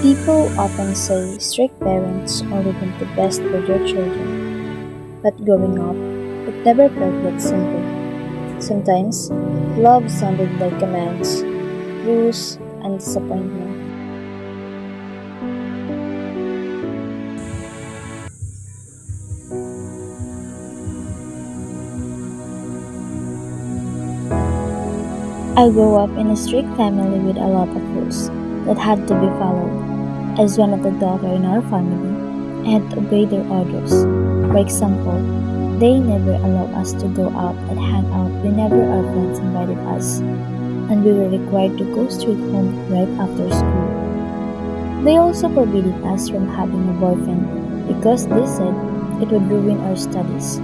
People often say strict parents only want the best for their children, but growing up, it never felt that simple. Sometimes, love sounded like commands, rules, and disappointment. I grew up in a strict family with a lot of rules that had to be followed. As one of the daughter in our family, I had to obey their orders. For example, they never allowed us to go out and hang out whenever our friends invited us, and we were required to go straight home right after school. They also forbidden us from having a boyfriend because they said it would ruin our studies.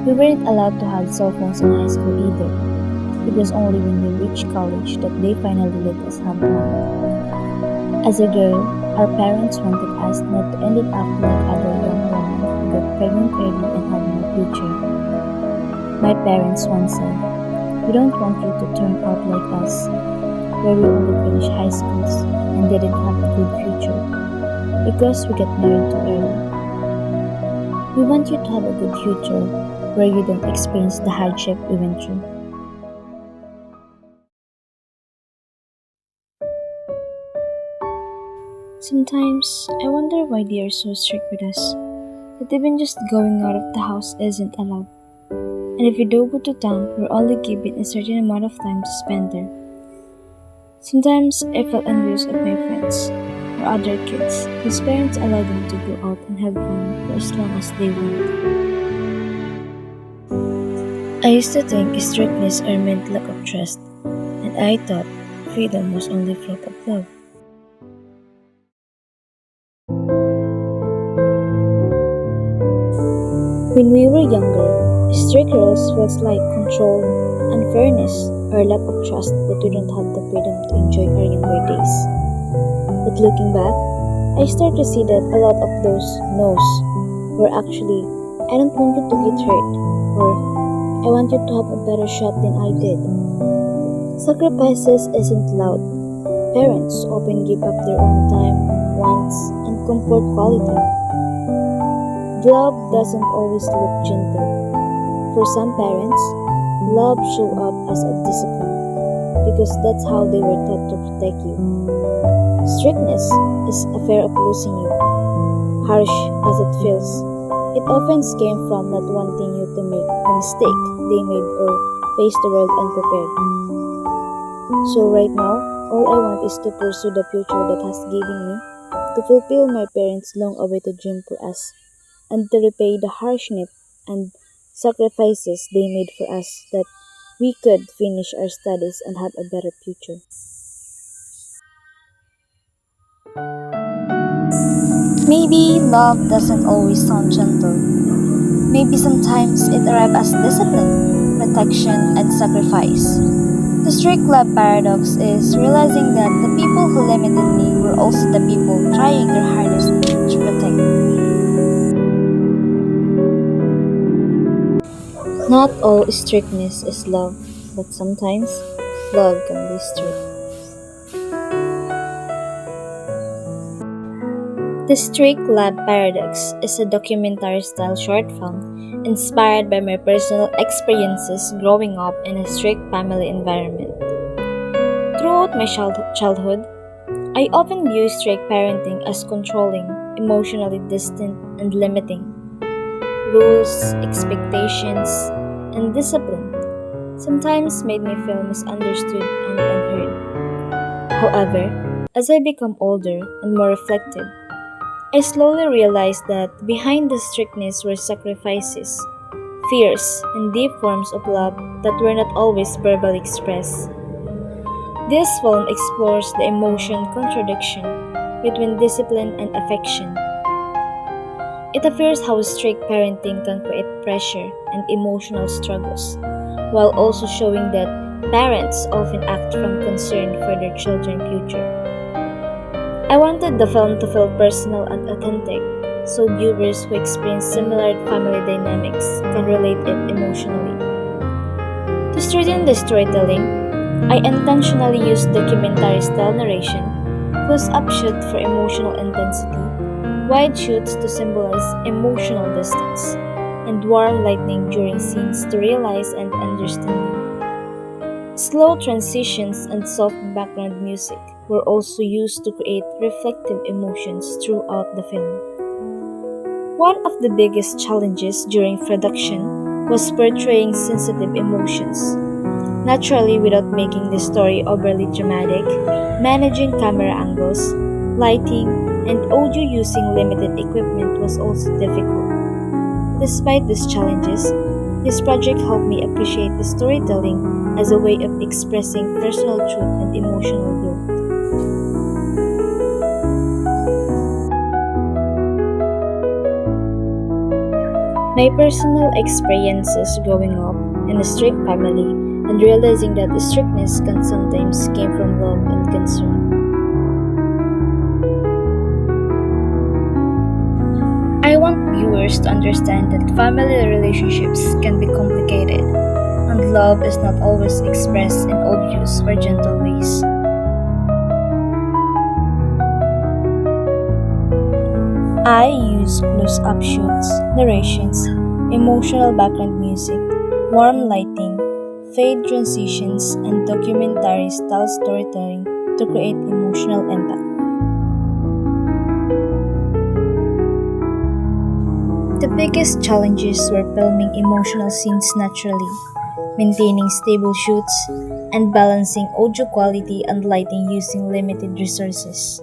We weren't allowed to have cell phones in high school either. It was only when we reached college that they finally let us have one. As a girl, our parents wanted us not to end up like other young women who got pregnant early and had no future. My parents once said, "We don't want you to turn out like us, where we only finished high schools and didn't have a good future because we got married too early. We want you to have a good future where you don't experience the hardship we went through." Sometimes I wonder why they are so strict with us, that even just going out of the house isn't allowed. And if we do go to town, we're only given a certain amount of time to spend there. Sometimes I feel envious of my friends or other kids whose parents allow them to go out and have fun for as long as they want. I used to think strictness or meant lack of trust, and I thought freedom was only fruit of love. When we were younger, strict rules felt like control, unfairness, or lack of trust that we don't have the freedom to enjoy our younger days. But looking back, I start to see that a lot of those no's were actually, "I don't want you to get hurt," or "I want you to have a better shot than I did." Sacrifices isn't loud. Parents often give up their own time, wants, and comfort quality. Love doesn't always look gentle. For some parents, love show up as a discipline because that's how they were taught to protect you. Strictness is a fear of losing you. Harsh as it feels, it often came from not wanting you to make the mistake they made or face the world unprepared. So right now, all I want is to pursue the future that has given me, to fulfill my parents' long-awaited dream for us, and to repay the harshness and sacrifices they made for us that we could finish our studies and have a better future. Maybe love doesn't always sound gentle. Maybe sometimes it arrives as discipline, protection, and sacrifice. The strict love paradox is realizing that the people who limited me were also the people trying their hardest to protect me. Not all strictness is love, but sometimes love can be strict. The Strict Lab Paradox is a documentary style short film inspired by my personal experiences growing up in a strict family environment. Throughout my childhood, I often viewed strict parenting as controlling, emotionally distant, and limiting. Rules, expectations, and discipline sometimes made me feel misunderstood and unheard. However, as I become older and more reflective, I slowly realized that behind the strictness were sacrifices, fears, and deep forms of love that were not always verbally expressed. This film explores the emotion contradiction between discipline and affection. It appears how strict parenting can create pressure and emotional struggles, while also showing that parents often act from concern for their children's future. I wanted the film to feel personal and authentic, so viewers who experience similar family dynamics can relate it emotionally. To strengthen the storytelling, I intentionally used documentary style narration, close up shots for emotional intensity, wide shoots to symbolize emotional distance, and warm lighting during scenes to realize and understanding. Slow transitions and soft background music were also used to create reflective emotions throughout the film. One of the biggest challenges during production was portraying sensitive emotions, naturally without making the story overly dramatic. Managing camera angles, lighting, and audio using limited equipment was also difficult. Despite these challenges, this project helped me appreciate the storytelling as a way of expressing personal truth and emotional growth. My personal experiences growing up in a strict family and realizing that the strictness can sometimes came from love and concern. I want viewers to understand that family relationships can be complicated, and love is not always expressed in obvious or gentle ways. I use close up shots, narrations, emotional background music, warm lighting, fade transitions, and documentary style storytelling to create emotional impact. The biggest challenges were filming emotional scenes naturally, maintaining stable shoots, and balancing audio quality and lighting using limited resources.